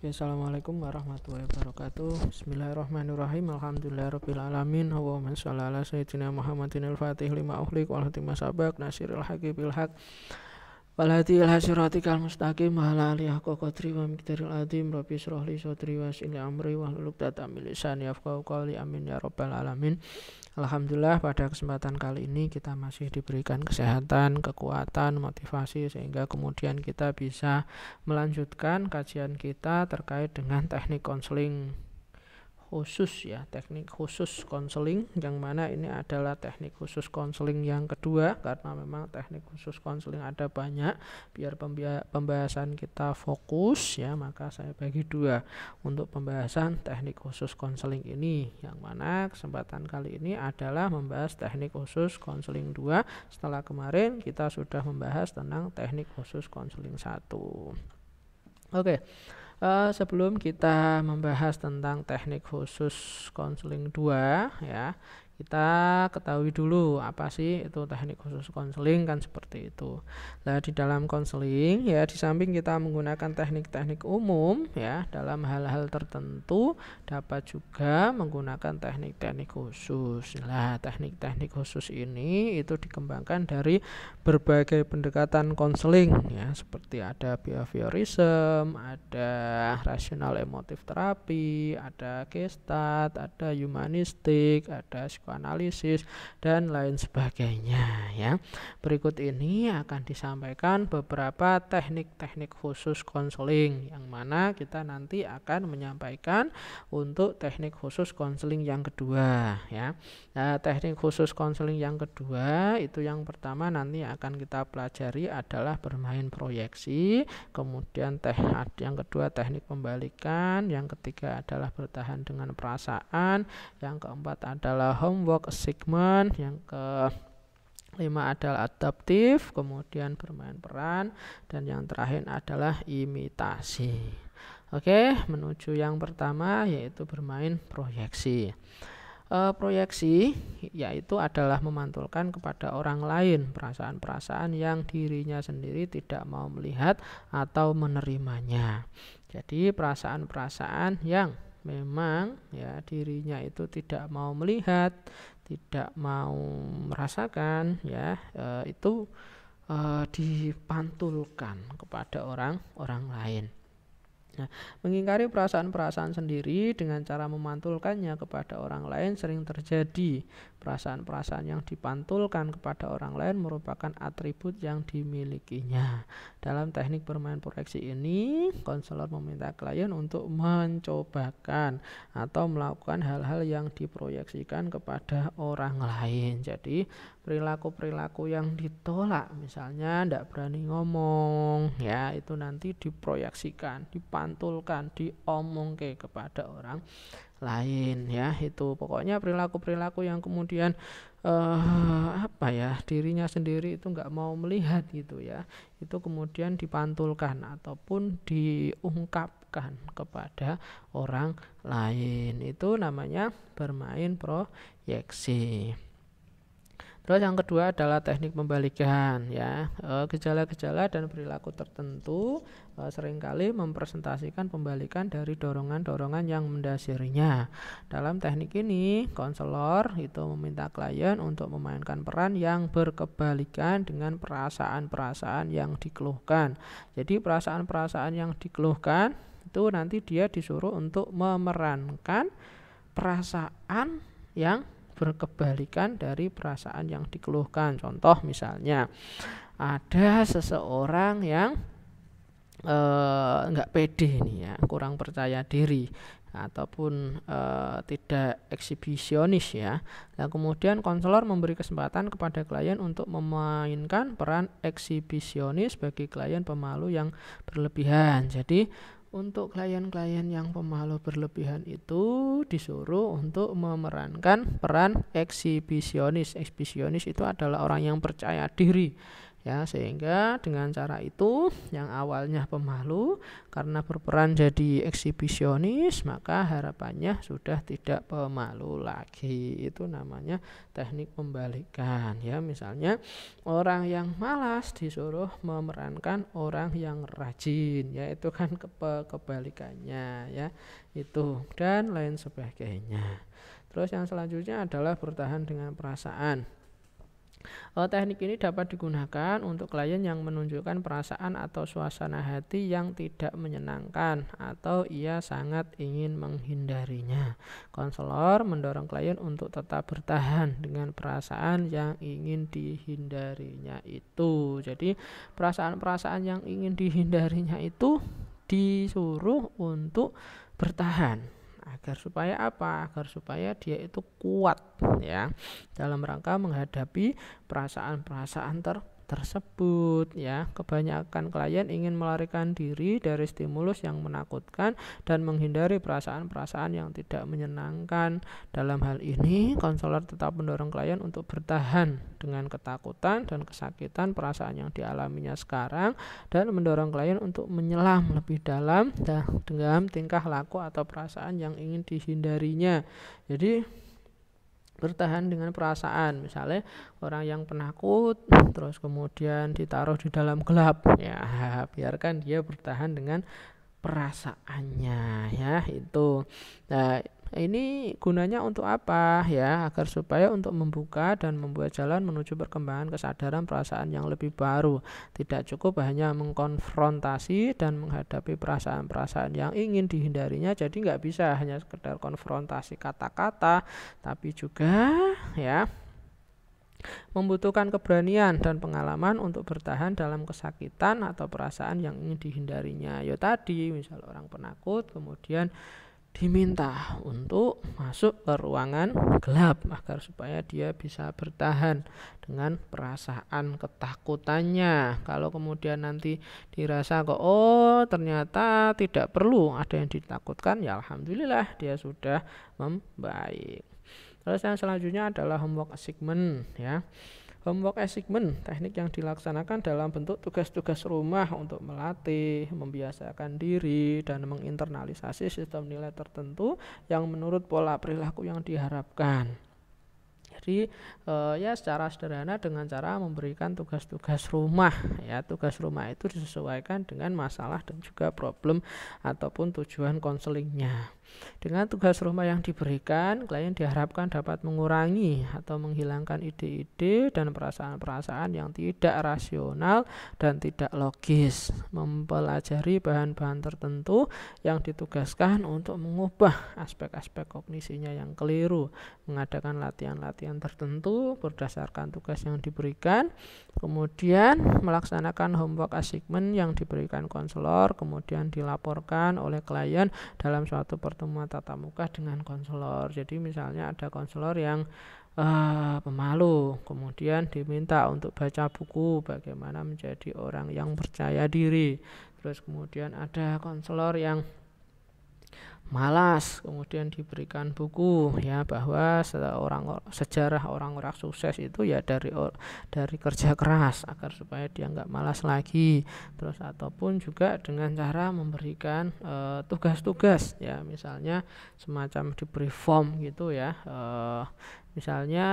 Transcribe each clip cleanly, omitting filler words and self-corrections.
Oke, assalamualaikum warahmatullahi wabarakatuh. Bismillahirrahmanirrahim. Alhamdulillahirrabbilalamin. Allahumma sholli ala sayyidina Muhammadin al-fatih lima ughliq wal khatim sabaq nasiril haqqi bil haqq wal hadi ila siratikal mustaqim wa ala alihi haqqa qadri wa miqdaril azim. Rabbi shrah li sadri wa yassir li amri wahlul 'uqdatam min lisani yafqahu qawli. Amin ya rabbal alamin. Alhamdulillah, pada kesempatan kali ini kita masih diberikan kesehatan, kekuatan, motivasi sehingga kemudian kita bisa melanjutkan kajian kita terkait dengan teknik konseling khusus ya, teknik khusus konseling, yang mana ini adalah teknik khusus konseling yang kedua, karena memang teknik khusus konseling ada banyak. Biar pembahasan kita fokus ya, maka saya bagi dua untuk pembahasan teknik khusus konseling ini, yang mana kesempatan kali ini adalah membahas teknik khusus konseling 2 setelah kemarin kita sudah membahas tentang teknik khusus konseling 1. Oke. Sebelum kita membahas tentang teknik khusus konseling 2 ya, kita ketahui dulu apa sih itu teknik khusus konseling, kan seperti itu. Nah, di dalam konseling ya, di samping kita menggunakan teknik-teknik umum ya dalam hal-hal tertentu, dapat juga menggunakan teknik-teknik khusus. Nah, teknik-teknik khusus ini itu dikembangkan dari berbagai pendekatan konseling ya, seperti ada behaviorism, ada rasional emotif terapi, ada Gestalt, ada humanistik, ada psikoanalisis dan lain sebagainya ya. Berikut ini akan disampaikan beberapa teknik-teknik khusus konseling, yang mana kita nanti akan menyampaikan untuk teknik khusus konseling yang kedua ya. Nah, teknik khusus konseling yang kedua itu yang pertama nanti akan kita pelajari adalah bermain proyeksi, kemudian yang kedua teknik pembalikan, yang ketiga adalah bertahan dengan perasaan, yang keempat adalah homework assignment, yang kelima adalah adaptif, kemudian bermain peran, dan yang terakhir adalah imitasi. Oke, menuju yang pertama yaitu bermain proyeksi. Proyeksi yaitu adalah memantulkan kepada orang lain perasaan-perasaan yang dirinya sendiri tidak mau melihat atau menerimanya. Jadi perasaan-perasaan yang memang ya dirinya itu tidak mau melihat, tidak mau merasakan ya, itu dipantulkan kepada orang lain. Nah, mengingkari perasaan-perasaan sendiri dengan cara memantulkannya kepada orang lain sering terjadi. Perasaan-perasaan yang dipantulkan kepada orang lain merupakan atribut yang dimilikinya. Dalam teknik bermain proyeksi ini, konselor meminta klien untuk mencobakan atau melakukan hal-hal yang diproyeksikan kepada orang lain. Jadi perilaku-perilaku yang ditolak, misalnya tidak berani ngomong ya, itu nanti diproyeksikan, dipantulkan, diomongke kepada orang lain ya. Itu pokoknya perilaku-perilaku yang kemudian dirinya sendiri itu nggak mau melihat gitu ya, itu kemudian dipantulkan ataupun diungkapkan kepada orang lain. Itu namanya bermain proyeksi. Terus yang kedua adalah teknik pembalikan ya. Gejala-gejala dan perilaku tertentu seringkali mempresentasikan pembalikan dari dorongan-dorongan yang mendasarinya. Dalam teknik ini, konselor itu meminta klien untuk memainkan peran yang berkebalikan dengan perasaan-perasaan yang dikeluhkan. Jadi perasaan-perasaan yang dikeluhkan itu nanti dia disuruh untuk memerankan perasaan yang berkebalikan dari perasaan yang dikeluhkan. Contoh misalnya ada seseorang yang nggak pede nih ya, kurang percaya diri ataupun tidak eksibisionis ya. Nah, kemudian konselor memberi kesempatan kepada klien untuk memainkan peran eksibisionis bagi klien pemalu yang berlebihan. Jadi untuk klien-klien yang pemalu berlebihan itu disuruh untuk memerankan peran eksibisionis. Eksibisionis itu adalah orang yang percaya diri Ya, sehingga dengan cara itu yang awalnya pemalu karena berperan jadi eksibisionis, maka harapannya sudah tidak pemalu lagi. Itu namanya teknik pembalikan. Ya, misalnya orang yang malas disuruh memerankan orang yang rajin, ya itu kan kebalikannya, ya itu dan lain sebagainya. Terus yang selanjutnya adalah bertahan dengan perasaan. Teknik ini dapat digunakan untuk klien yang menunjukkan perasaan atau suasana hati yang tidak menyenangkan atau ia sangat ingin menghindarinya. Konselor mendorong klien untuk tetap bertahan dengan perasaan yang ingin dihindarinya itu. Jadi perasaan-perasaan yang ingin dihindarinya itu disuruh untuk bertahan. Agar supaya apa? Agar supaya dia itu kuat, ya, dalam rangka menghadapi perasaan-perasaan tersebut, ya. Kebanyakan klien ingin melarikan diri dari stimulus yang menakutkan dan menghindari perasaan-perasaan yang tidak menyenangkan. Dalam hal ini, konselor tetap mendorong klien untuk bertahan dengan ketakutan dan kesakitan perasaan yang dialaminya sekarang dan mendorong klien untuk menyelam lebih dalam dengan tingkah laku atau perasaan yang ingin dihindarinya. Jadi bertahan dengan perasaan, misalnya orang yang penakut terus kemudian ditaruh di dalam gelap, ya biarkan dia bertahan dengan perasaannya, ya itu. Nah, ini gunanya untuk apa, ya? Agar supaya untuk membuka dan membuat jalan menuju perkembangan kesadaran perasaan yang lebih baru. Tidak cukup hanya mengkonfrontasi dan menghadapi perasaan-perasaan yang ingin dihindarinya. Jadi nggak bisa hanya sekedar konfrontasi kata-kata, tapi juga, ya, membutuhkan keberanian dan pengalaman untuk bertahan dalam kesakitan atau perasaan yang ingin dihindarinya. Ya tadi, misal orang penakut kemudian diminta untuk masuk ke ruangan gelap agar supaya dia bisa bertahan dengan perasaan ketakutannya. Kalau kemudian nanti dirasa kok ternyata tidak perlu ada yang ditakutkan, ya alhamdulillah dia sudah membaik. Terus yang selanjutnya adalah homework assignment, ya. Homework assignment, teknik yang dilaksanakan dalam bentuk tugas-tugas rumah untuk melatih, membiasakan diri, dan menginternalisasi sistem nilai tertentu yang menurut pola perilaku yang diharapkan. Jadi ya secara sederhana dengan cara memberikan tugas-tugas rumah, ya tugas rumah itu disesuaikan dengan masalah dan juga problem ataupun tujuan konselingnya. Dengan tugas rumah yang diberikan, klien diharapkan dapat mengurangi atau menghilangkan ide-ide dan perasaan-perasaan yang tidak rasional dan tidak logis, mempelajari bahan-bahan tertentu yang ditugaskan untuk mengubah aspek-aspek kognisinya yang keliru, mengadakan latihan-latihan tertentu berdasarkan tugas yang diberikan, kemudian melaksanakan homework assignment yang diberikan konselor, kemudian dilaporkan oleh klien dalam suatu pertemuan tatap muka dengan konselor. Jadi misalnya ada konselor yang pemalu, kemudian diminta untuk baca buku bagaimana menjadi orang yang percaya diri. Terus kemudian ada konselor yang malas, kemudian diberikan buku, ya, bahwa sejarah orang-orang sukses itu ya dari kerja keras agar supaya dia nggak malas lagi. Terus ataupun juga dengan cara memberikan tugas-tugas, ya, misalnya semacam diberi form gitu, ya, misalnya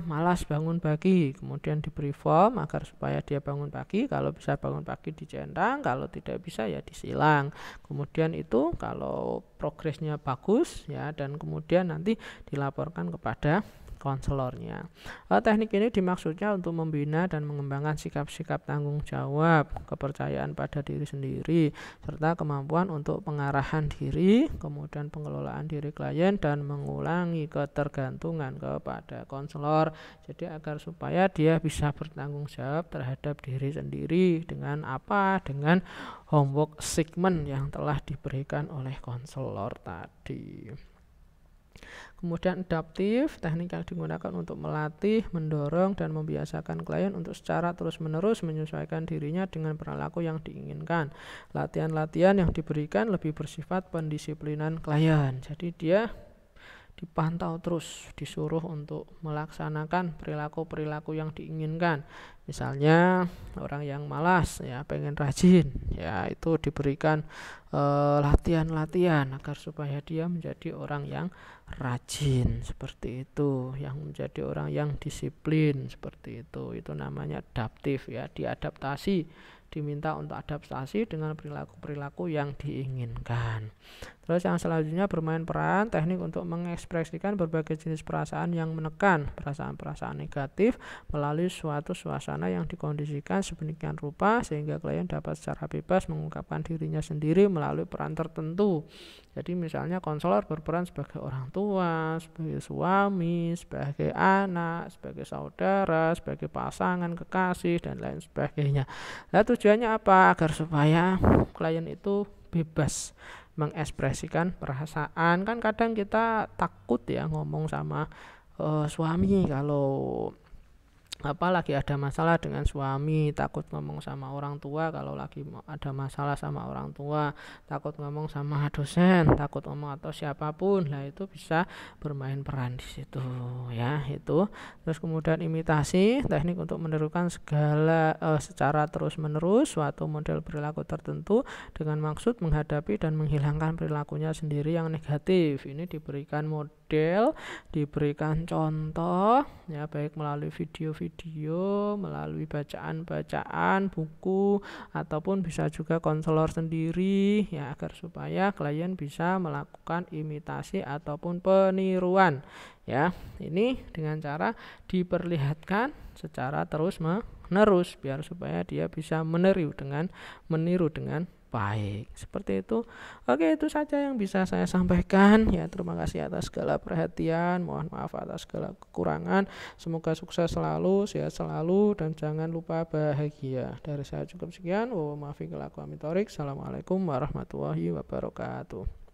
malas bangun pagi, kemudian diberi form agar supaya dia bangun pagi. Kalau bisa bangun pagi dicentang, kalau tidak bisa ya disilang. Kemudian itu kalau progresnya bagus, ya, dan kemudian nanti dilaporkan kepada konselornya. Teknik ini dimaksudnya untuk membina dan mengembangkan sikap-sikap tanggung jawab, kepercayaan pada diri sendiri, serta kemampuan untuk pengarahan diri, kemudian pengelolaan diri klien, dan mengulangi ketergantungan kepada konselor. Jadi agar supaya dia bisa bertanggung jawab terhadap diri sendiri dengan apa? Dengan homework assignment yang telah diberikan oleh konselor tadi. Kemudian adaptif, teknik yang digunakan untuk melatih, mendorong, dan membiasakan klien untuk secara terus-menerus menyesuaikan dirinya dengan perilaku yang diinginkan. Latihan-latihan yang diberikan lebih bersifat pendisiplinan klien. Jadi dia dipantau terus, disuruh untuk melaksanakan perilaku-perilaku yang diinginkan. Misalnya orang yang malas ya pengen rajin, ya itu diberikan latihan-latihan agar supaya dia menjadi orang yang rajin seperti itu, yang menjadi orang yang disiplin seperti itu namanya adaptif ya, diadaptasi, diminta untuk adaptasi dengan perilaku-perilaku yang diinginkan. Terus yang selanjutnya bermain peran teknik untuk mengekspresikan berbagai jenis perasaan yang menekan, perasaan-perasaan negatif melalui suatu suasana yang dikondisikan sedemikian rupa sehingga klien dapat secara bebas mengungkapkan dirinya sendiri melalui peran tertentu. Jadi misalnya konselor berperan sebagai orang tua, sebagai suami, sebagai anak, sebagai saudara, sebagai pasangan, kekasih, dan lain sebagainya. Nah, tujuannya apa? Agar supaya klien itu bebas mengekspresikan perasaan. Kan kadang kita takut ya ngomong sama suami kalau lagi ada masalah dengan suami, takut ngomong sama orang tua kalau lagi ada masalah sama orang tua, takut ngomong sama dosen, takut ngomong atau siapapun. Lah itu bisa bermain peran di situ ya, itu. Terus kemudian imitasi, teknik untuk menirukan secara terus-menerus suatu model perilaku tertentu dengan maksud menghadapi dan menghilangkan perilakunya sendiri yang negatif. Ini diberikan model, diberikan contoh ya, baik melalui video, melalui bacaan-bacaan buku, ataupun bisa juga konselor sendiri ya, agar supaya klien bisa melakukan imitasi ataupun peniruan ya. Ini dengan cara diperlihatkan secara terus-menerus biar supaya dia bisa meniru dengan baik. Seperti itu. Oke, itu saja yang bisa saya sampaikan ya. Terima kasih atas segala perhatian, mohon maaf atas segala kekurangan. Semoga sukses selalu, sehat selalu, dan jangan lupa bahagia. Dari saya cukup sekian. Assalamualaikum warahmatullahi wabarakatuh.